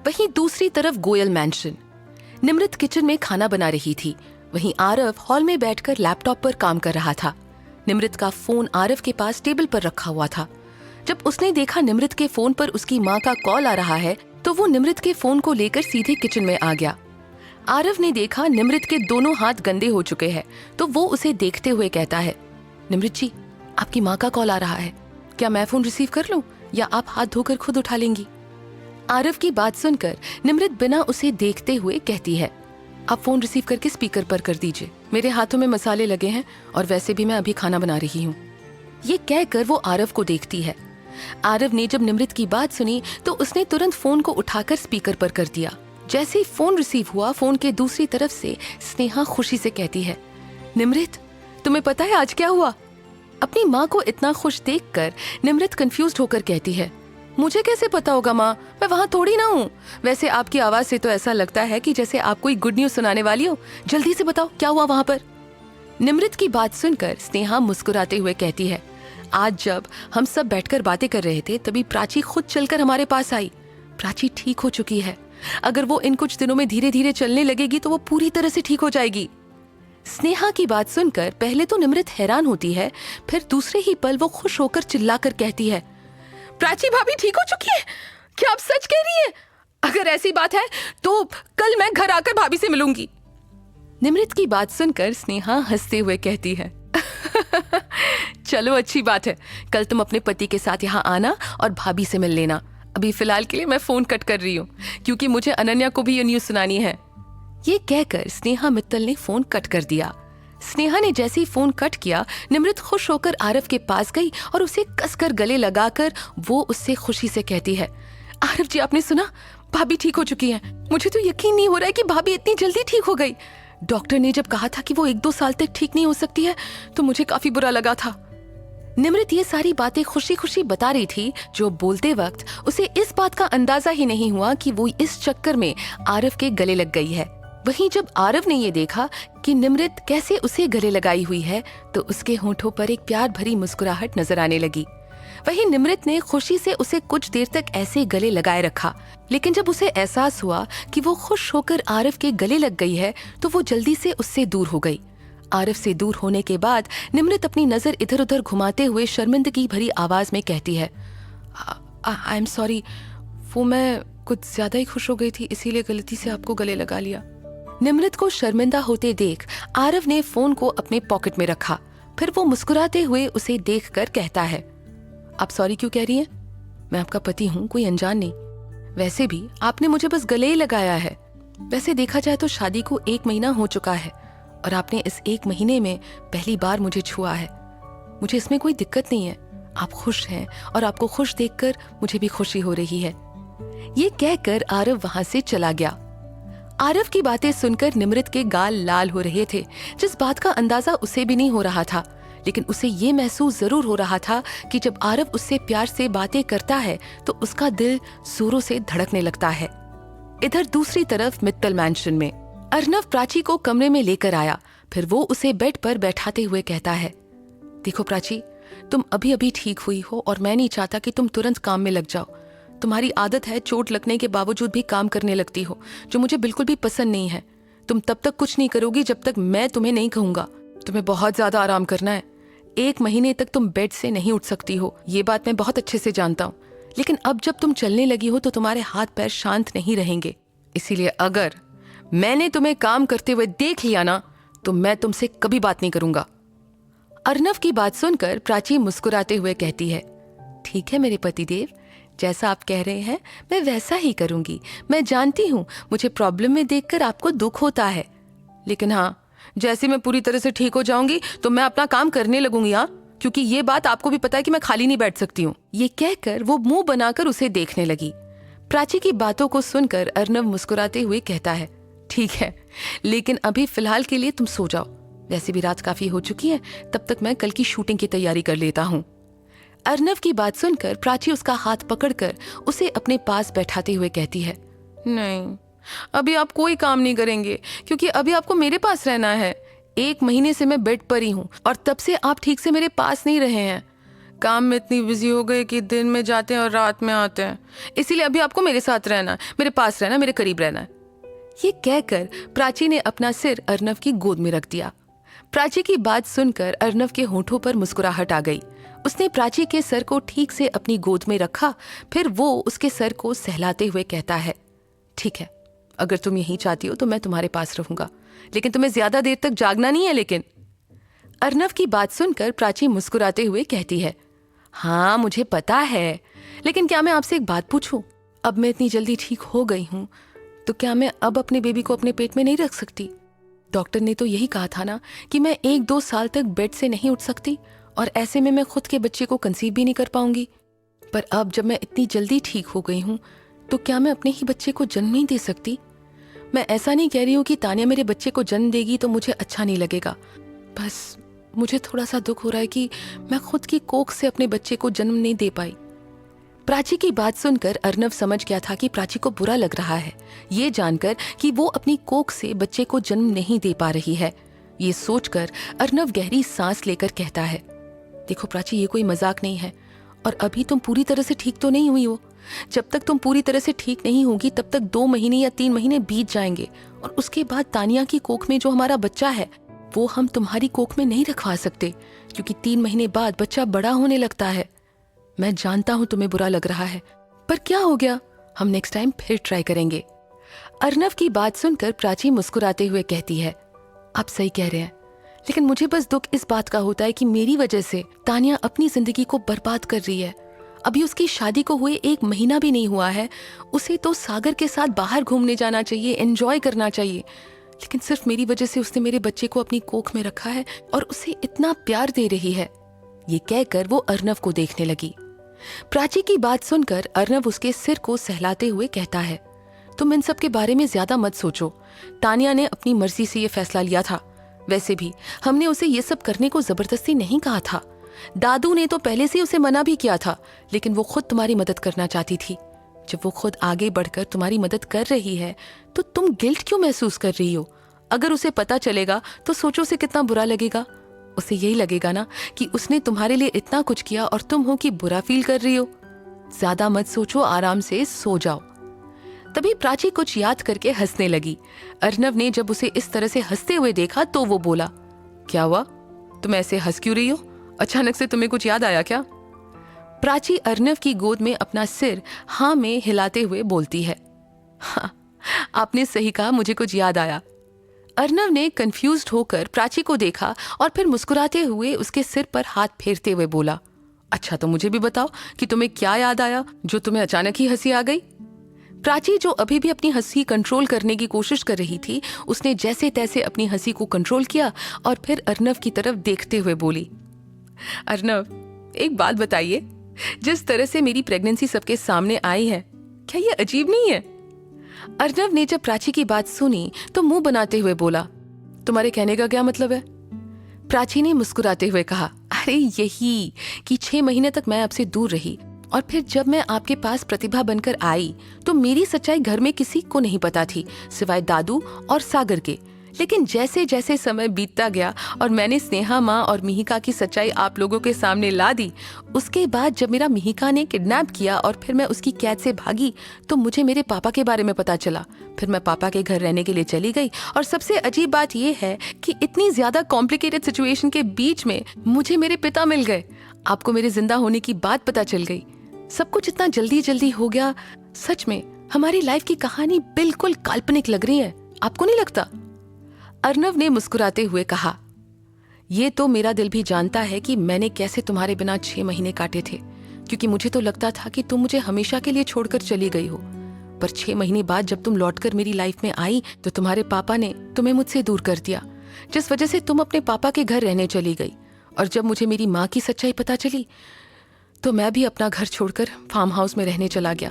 वहीं दूसरी तरफ गोयल मैंशन। निमृत किचन में खाना बना रही थी, वहीं आरव हॉल में बैठकर लैपटॉप पर काम कर रहा था। निमृत का फोन आरव के पास टेबल पर रखा हुआ था। जब उसने देखा निमृत के फोन पर उसकी माँ का कॉल आ रहा है तो वो निमृत के फोन को लेकर सीधे किचन में आ गया। आरव ने देखा निमृत के दोनों हाथ गंदे हो चुके हैं तो वो उसे देखते हुए कहता है, निमृत जी, आपकी माँ का कॉल आ रहा है, क्या मैं फोन रिसीव कर लूं या आप हाथ धोकर खुद उठा लेंगी? आरव की बात सुनकर निमृत बिना उसे देखते हुए कहती है, आप फोन रिसीव करके स्पीकर पर कर दीजिए, मेरे हाथों में मसाले लगे हैं और वैसे भी मैं अभी खाना बना रही हूँ। ये कहकर वो आरव को देखती है। आरव ने जब निमृत की बात सुनी तो उसने तुरंत फोन को उठाकर स्पीकर पर कर दिया। जैसे ही फोन रिसीव हुआ, फोन के दूसरी तरफ से स्नेहा खुशी से कहती है, निमृत, तुम्हें पता है आज क्या हुआ? अपनी माँ को इतना खुश देखकर निमृत कंफ्यूज्ड होकर कहती है, मुझे कैसे पता होगा माँ, मैं वहाँ थोड़ी ना हूँ। वैसे आपकी आवाज से तो ऐसा लगता है कि जैसे आप कोई गुड न्यूज सुनाने वाली हो। जल्दी से बताओ क्या हुआ वहाँ पर? निमृत की बात सुनकर स्नेहा मुस्कुराते हुए कहती है, आज जब हम सब बैठकर बातें कर रहे थे तभी प्राची खुद चलकर हमारे पास आई। प्राची ठीक हो चुकी है। अगर वो इन कुछ दिनों में धीरे धीरे चलने लगेगी तो वो पूरी तरह से ठीक हो जाएगी। स्नेहा की बात सुनकर पहले तो निमृत हैरान होती है, फिर दूसरे ही पल वो खुश होकर चिल्लाकर कहती है, प्राची भाभी ठीक हो चुकी है? क्या आप सच कह रही हैं? अगर ऐसी बात है तो कल मैं घर आकर भाभी से मिलूंगी। निमृत की बात सुनकर स्नेहा हंसते हुए कहती है, चलो अच्छी बात है, कल तुम अपने पति के साथ यहाँ आना और भाभी से मिल लेना। अभी फिलहाल के लिए मैं फोन कट कर रही हूँ क्योंकि मुझे अनन्या को भी ये न्यूज सुनानी है। ये कहकर स्नेहा मित्तल ने फोन कट कर दिया। स्नेहा ने जैसे ही फोन कट किया, निमृत खुश होकर आरव के पास गई और उसे कसकर गले लगाकर वो उससे खुशी से कहती है, आरव जी, आपने सुना? भाभी ठीक हो चुकी हैं। मुझे तो यकीन नहीं हो रहा है कि भाभी इतनी जल्दी ठीक हो गई। डॉक्टर ने जब कहा था कि वो 1-2 साल तक ठीक नहीं हो सकती है तो मुझे काफी बुरा लगा था। निमृत ये सारी बातें खुशी खुशी बता रही थी, जो बोलते वक्त उसे इस बात का अंदाजा ही नहीं हुआ कि वो इस चक्कर में आरव के गले लग गई है। वहीं जब आरव ने ये देखा कि निमृत कैसे उसे गले लगाई हुई है तो उसके होठों पर एक प्यार भरी मुस्कुराहट नजर आने लगी। वहीं निमृत ने खुशी से उसे कुछ देर तक ऐसे गले लगाए रखा, लेकिन जब उसे एहसास हुआ कि वो खुश होकर आरव के गले लग गई है तो वो जल्दी से उससे दूर हो गई। आरव से दूर होने के बाद निमृत अपनी नजर इधर उधर घुमाते हुए शर्मिंदगी भरी आवाज में कहती है, आई एम सॉरी, वो मैं कुछ ज्यादा ही खुश हो गई थी, इसीलिए गलती से आपको गले लगा लिया। निमृत को शर्मिंदा होते देख आरव ने फोन को अपने पॉकेट में रखा। फिर वो मुस्कुराते हुए उसे देखकर कहता है, आप सॉरी क्यों कह रही हैं? मैं आपका पति हूँ, कोई अनजान नहीं। वैसे भी आपने मुझे बस गले ही लगाया है। वैसे देखा जाए तो शादी को 1 महीना हो चुका है और आपने इस 1 महीने में पहली बार मुझे छुआ है। मुझे इसमें कोई दिक्कत नहीं है। आप खुश हैं और आपको खुश देखकर मुझे भी खुशी हो रही है। ये कहकर आरव वहां से चला गया। आरव की बातें सुनकर निमृत के गाल लाल हो रहे थे, जिस बात का अंदाजा उसे भी नहीं हो रहा था, लेकिन उसे ये महसूस जरूर हो रहा था कि जब आरव उससे प्यार से बातें करता है तो उसका दिल जोरों से धड़कने लगता है। इधर दूसरी तरफ मित्तल मैंशन में अर्नव प्राची को कमरे में लेकर आया। फिर वो उसे बेड पर बैठाते हुए कहता है, देखो प्राची, तुम अभी अभी ठीक हुई हो और मैं नहीं चाहता कि तुम तुरंत काम में लग जाओ। तुम्हारी आदत है चोट लगने के बावजूद भी काम करने लगती हो, जो मुझे बिल्कुल भी पसंद नहीं है। तुम तब तक कुछ नहीं करोगी जब तक मैं तुम्हें नहीं कहूंगा। तुम्हें बहुत ज्यादा आराम करना है। 1 महीने तक तुम बेड से नहीं उठ सकती हो, ये बात मैं बहुत अच्छे से जानता हूँ, लेकिन अब जब तुम चलने लगी हो तो तुम्हारे हाथ पैर शांत नहीं रहेंगे। इसीलिए अगर मैंने तुम्हें काम करते हुए देख लिया ना तो मैं तुमसे कभी बात नहीं करूंगा। अर्नव की बात सुनकर प्राची मुस्कुराते हुए कहती है, ठीक है मेरे पतिदेव, जैसा आप कह रहे हैं मैं वैसा ही करूंगी। मैं जानती हूँ मुझे प्रॉब्लम में देखकर आपको दुख होता है, लेकिन हाँ, जैसे मैं पूरी तरह से ठीक हो जाऊंगी तो मैं अपना काम करने लगूंगी। हाँ, क्योंकि ये बात आपको भी पता है कि मैं खाली नहीं बैठ सकती हूँ। ये कहकर वो मुंह बनाकर उसे देखने लगी। प्राची की बातों को सुनकर अर्नव मुस्कुराते हुए कहता है, ठीक है, लेकिन अभी फिलहाल के लिए तुम सो जाओ। वैसे भी रात काफी हो चुकी है, तब तक मैं कल की शूटिंग की तैयारी कर लेता हूँ। अर्नव की बात सुनकर प्राची उसका हाथ पकड़कर उसे अपने पास बैठाते हुए कहती है, नहीं, अभी आप कोई काम नहीं करेंगे क्योंकि अभी आपको मेरे पास रहना है। 1 महीने से मैं बेड पर ही हूँ और तब से आप ठीक से मेरे पास नहीं रहे हैं। काम में इतनी बिजी हो गई कि दिन में जाते हैं और रात में आते हैं, इसीलिए अभी आपको मेरे साथ रहना है, मेरे पास रहना है, मेरे करीब रहना है। ये कहकर प्राची ने अपना सिर अर्नव की गोद में रख दिया। प्राची की बात सुनकर अर्नव के होठों पर मुस्कुराहट आ गई। उसने प्राची के सर को ठीक से अपनी गोद में रखा, फिर वो उसके सर को सहलाते हुए कहता है, ठीक है, अगर तुम यही चाहती हो तो मैं तुम्हारे पास रहूंगा, लेकिन तुम्हें ज्यादा देर तक जागना नहीं है। लेकिन अर्नव की बात सुनकर प्राची मुस्कुराते हुए कहती है, हाँ मुझे पता है, लेकिन क्या मैं आपसे एक बात पूछूं? अब मैं इतनी जल्दी ठीक हो गई हूं, तो क्या मैं अब अपने बेबी को अपने पेट में नहीं रख सकती? डॉक्टर ने तो यही कहा था ना कि मैं 1-2 साल तक बेड से नहीं उठ सकती, और ऐसे में मैं खुद के बच्चे को कंसीव भी नहीं कर पाऊंगी। पर अब जब मैं इतनी जल्दी ठीक हो गई हूं, तो क्या मैं अपने ही बच्चे को जन्म नहीं दे सकती? मैं ऐसा नहीं कह रही हूं कि तानिया मेरे बच्चे को जन्म देगी तो मुझे अच्छा नहीं लगेगा, बस मुझे थोड़ा सा दुख हो रहा है कि मैं खुद की कोख से अपने बच्चे को जन्म नहीं दे पाई। प्राची की बात सुनकर अर्नव समझ गया था कि प्राची को बुरा लग रहा है, ये जानकर कि वो अपनी कोख से बच्चे को जन्म नहीं दे पा रही है। ये सोचकर अर्नव गहरी सांस लेकर कहता है, देखो प्राची, ये कोई मजाक नहीं है, और अभी तुम पूरी तरह से ठीक तो नहीं हुई हो। जब तक तुम पूरी तरह से ठीक नहीं होगी तब तक 2 महीने या 3 महीने बीत जाएंगे, और उसके बाद तानिया की कोख में जो हमारा बच्चा है वो हम तुम्हारी कोख में नहीं रखवा सकते, क्योंकि 3 महीने बाद बच्चा बड़ा होने लगता है। मैं जानता हूं तुम्हें बुरा लग रहा है, पर क्या हो गया, हम नेक्स्ट टाइम फिर ट्राई करेंगे। अर्नव की बात सुनकर प्राची मुस्कुराते हुए कहती है, आप सही कह रहे हैं, लेकिन मुझे बस दुख इस बात का होता है कि मेरी वजह से तानिया अपनी जिंदगी को बर्बाद कर रही है। अभी उसकी शादी को हुए 1 महीना भी नहीं हुआ है। उसे तो सागर के साथ बाहर घूमने जाना चाहिए, एंजॉय करना चाहिए, लेकिन सिर्फ मेरी वजह से उसने मेरे बच्चे को अपनी कोख में रखा है और उसे इतना प्यार दे रही है। ये कहकर वो अर्नव को देखने लगी। प्राची की बात सुनकर अर्नव उसके सिर को सहलाते हुए कहता है, तुम इन सब के बारे में ज्यादा मत सोचो। तानिया ने अपनी मर्जी से ये फैसला लिया था। वैसे भी हमने उसे ये सब करने को जबरदस्ती नहीं कहा था। दादू ने तो पहले से उसे मना भी किया था, लेकिन वो खुद तुम्हारी मदद करना चाहती थी। जब वो खुद आगे बढ़कर तुम्हारी मदद कर रही है तो तुम गिल्ट क्यों महसूस कर रही हो? अगर उसे पता चलेगा तो सोचो उसे कितना बुरा लगेगा। उसे यही लगेगा ना कि उसने तुम्हारे लिए इतना कुछ किया और तुम हो कि बुरा फील कर रही हो। ज्यादा मत सोचो, आराम से सो जाओ। तभी प्राची कुछ याद करके हंसने लगी। अर्नव ने जब उसे इस तरह से हंसते हुए देखा तो वो बोला, क्या हुआ, तुम ऐसे हंस क्यों रही हो? अचानक से तुम्हें कुछ याद आया क्या? प्राची अर्नव की गोद में अपना सिर हाँ में हिलाते हुए बोलती है, हाँ, आपने सही कहा, मुझे कुछ याद आया। अर्नव ने कंफ्यूज्ड होकर प्राची को देखा और फिर मुस्कुराते हुए उसके सिर पर हाथ फेरते हुए बोला, अच्छा तो मुझे भी बताओ कि तुम्हें क्या याद आया जो तुम्हें अचानक ही हंसी आ गई? प्राची, जो अभी भी अपनी हंसी कंट्रोल करने की कोशिश कर रही थी, उसने जैसे तैसे अपनी हंसी को कंट्रोल किया और फिर अर्नव की तरफ देखते हुए बोली, अर्नव, एक बात बताइए, जिस तरह से मेरी प्रेगनेंसी सबके सामने आई है, क्या ये अजीब नहीं है? अर्नव ने जब प्राची की बात सुनी तो मुंह बनाते हुए बोला, तुम्हारे कहने का क्या मतलब है? प्राची ने मुस्कुराते हुए कहा, अरे यही कि 6 महीने तक मैं आपसे दूर रही, और फिर जब मैं आपके पास प्रतिभा बनकर आई तो मेरी सच्चाई घर में किसी को नहीं पता थी सिवाय दादू और सागर के। लेकिन जैसे जैसे समय बीतता गया और मैंने स्नेहा माँ और मिहिका की सच्चाई आप लोगों के सामने ला दी, उसके बाद जब मेरा मिहिका ने किडनैप किया और फिर मैं उसकी कैद से भागी तो मुझे मेरे पापा के बारे में पता चला। फिर मैं पापा के घर रहने के लिए चली गई, और सबसे अजीब बात यह है कि इतनी ज्यादा कॉम्प्लिकेटेड सिचुएशन के बीच में मुझे मेरे पिता मिल गए। आपको मेरे जिंदा होने की बात पता चल गई। सब कुछ इतना जल्दी जल्दी हो गया। सच में हमारी लाइफ की कहानी बिल्कुल काल्पनिक लग रही है, आपको नहीं लगता? अर्नव ने मुस्कुराते हुए कहा, ये तो मेरा दिल भी जानता है कि मैंने कैसे तुम्हारे बिना 6 महीने काटे थे, क्योंकि मुझे तो लगता था कि तुम मुझे हमेशा के लिए छोड़कर चली गई हो। पर 6 महीने बाद जब तुम लौटकर मेरी लाइफ में आई तो तुम्हारे पापा ने तुम्हें मुझसे दूर कर दिया, जिस वजह से तुम अपने पापा के घर रहने चली गई। और जब मुझे मेरी माँ की सच्चाई पता चली तो मैं भी अपना घर छोड़कर फार्म हाउस में रहने चला गया।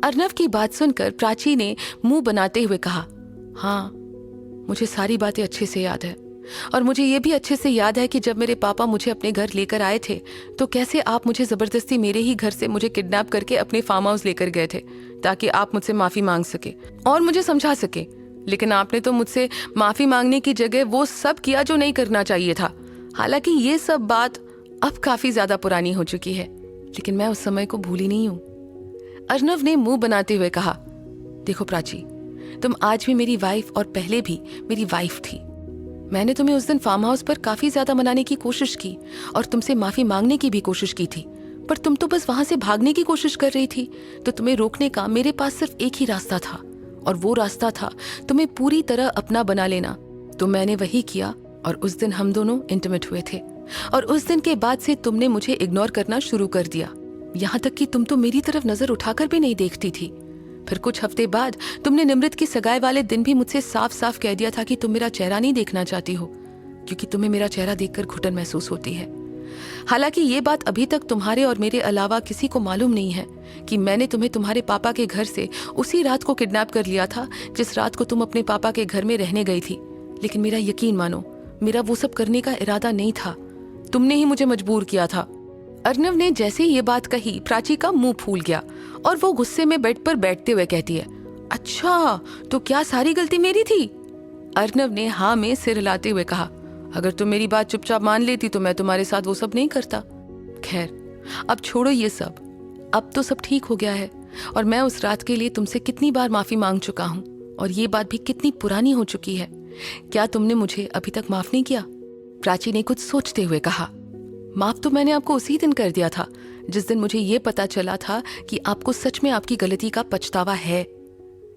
अर्नव की बात सुनकर प्राची ने मुंह बनाते हुए कहा, हाँ, मुझे सारी बातें अच्छे से याद है, और मुझे ये भी अच्छे से याद है कि जब मेरे पापा मुझे अपने घर लेकर आए थे तो कैसे आप मुझे जबरदस्ती मेरे ही घर से मुझे किडनैप करके अपने फार्म हाउस लेकर गए थे ताकि आप मुझसे माफी मांग सके और मुझे समझा सके। लेकिन आपने तो मुझसे माफी मांगने की जगह वो सब किया जो नहीं करना चाहिए था। हालांकि ये सब बात अब काफी ज्यादा पुरानी हो चुकी है, लेकिन मैं उस समय को भूली नहीं हूं। अर्नव ने मुंह बनाते हुए कहा, देखो प्राची, तुम आज भी मेरी वाइफ और पहले भी मेरी वाइफ थी। मैंने तुम्हें उस दिन फार्म हाउस पर काफी ज्यादा मनाने की कोशिश की और तुमसे माफी मांगने की भी कोशिश की थी, पर तुम तो बस वहां से भागने की कोशिश कर रही थी। तो तुम्हें रोकने का मेरे पास सिर्फ एक ही रास्ता था, और वो रास्ता था तुम्हें पूरी तरह अपना बना लेना। तो मैंने वही किया और उस दिन हम दोनों इंटीमेट हुए थे, और उस दिन के बाद से तुमने मुझे इग्नोर करना शुरू कर दिया। यहाँ तक कि तुम तो मेरी तरफ नजर उठाकर भी नहीं देखती थी। फिर कुछ हफ्ते बाद तुमने निमृत की सगाई वाले दिन भी मुझसे साफ साफ कह दिया था कि तुम मेरा चेहरा नहीं देखना चाहती हो, क्योंकि तुम्हें मेरा चेहरा देखकर घुटन महसूस होती है। हालांकि ये बात अभी तक तुम्हारे और मेरे अलावा किसी को मालूम नहीं है कि मैंने तुम्हें तुम्हारे पापा के घर से उसी रात को किडनैप कर लिया था जिस रात को तुम अपने पापा के घर में रहने गई थी। लेकिन मेरा यकीन मानो, मेरा वो सब करने का इरादा नहीं था, तुमने ही मुझे मजबूर किया था। अर्नव ने जैसे ही ये बात कही, प्राची का मुंह फूल गया और वो गुस्से में बेड पर बैठते हुए कहती है, अच्छा, तो क्या सारी गलती मेरी थी? अर्नव ने हाँ में सिर हिलाते हुए कहा, अगर तुम मेरी बात चुपचाप मान लेती तो मैं तुम्हारे साथ वो सब नहीं करता। खैर, अब छोड़ो ये सब, अब तो सब ठीक हो गया है, और मैं उस रात के लिए तुमसे कितनी बार माफी मांग चुका हूँ, और ये बात भी कितनी पुरानी हो चुकी है। क्या तुमने मुझे अभी तक माफ नहीं किया? प्राची ने कुछ सोचते हुए कहा, माफ तो मैंने आपको उसी दिन कर दिया था जिस दिन मुझे ये पता चला था कि आपको सच में आपकी गलती का पछतावा है।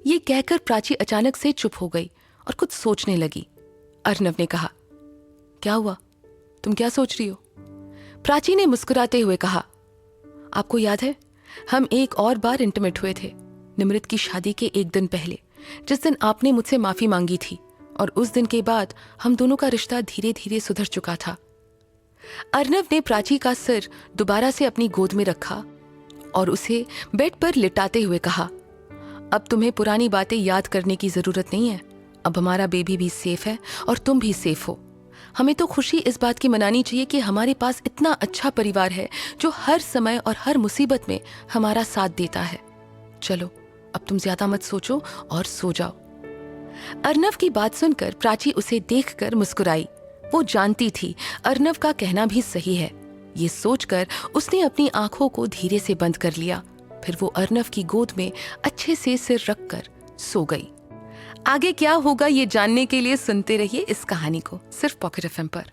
ये कहकर प्राची अचानक से चुप हो गई और कुछ सोचने लगी। अर्नव ने कहा, क्या हुआ, तुम क्या सोच रही हो? प्राची ने मुस्कुराते हुए कहा, आपको याद है हम एक और बार इंटीमेट हुए थे, निमृत की शादी के एक दिन पहले, जिस दिन आपने मुझसे माफी मांगी थी, और उस दिन के बाद हम दोनों का रिश्ता धीरे धीरे सुधर चुका था। अर्नव ने प्राची का सिर दोबारा से अपनी गोद में रखा और उसे बेड पर लिटाते हुए कहा, अब तुम्हें पुरानी बातें याद करने की जरूरत नहीं है। अब हमारा बेबी भी सेफ है और तुम भी सेफ हो। हमें तो खुशी इस बात की मनानी चाहिए कि हमारे पास इतना अच्छा परिवार है जो हर समय और हर मुसीबत में हमारा साथ देता है। चलो, अब तुम ज्यादा मत सोचो और सो जाओ। अर्नव की बात सुनकर प्राची उसे देखकर मुस्कुराई। वो जानती थी अर्नव का कहना भी सही है। ये सोचकर उसने अपनी आंखों को धीरे से बंद कर लिया। फिर वो अर्नव की गोद में अच्छे से सिर रखकर सो गई। आगे क्या होगा ये जानने के लिए सुनते रहिए इस कहानी को सिर्फ पॉकेट एफएम पर।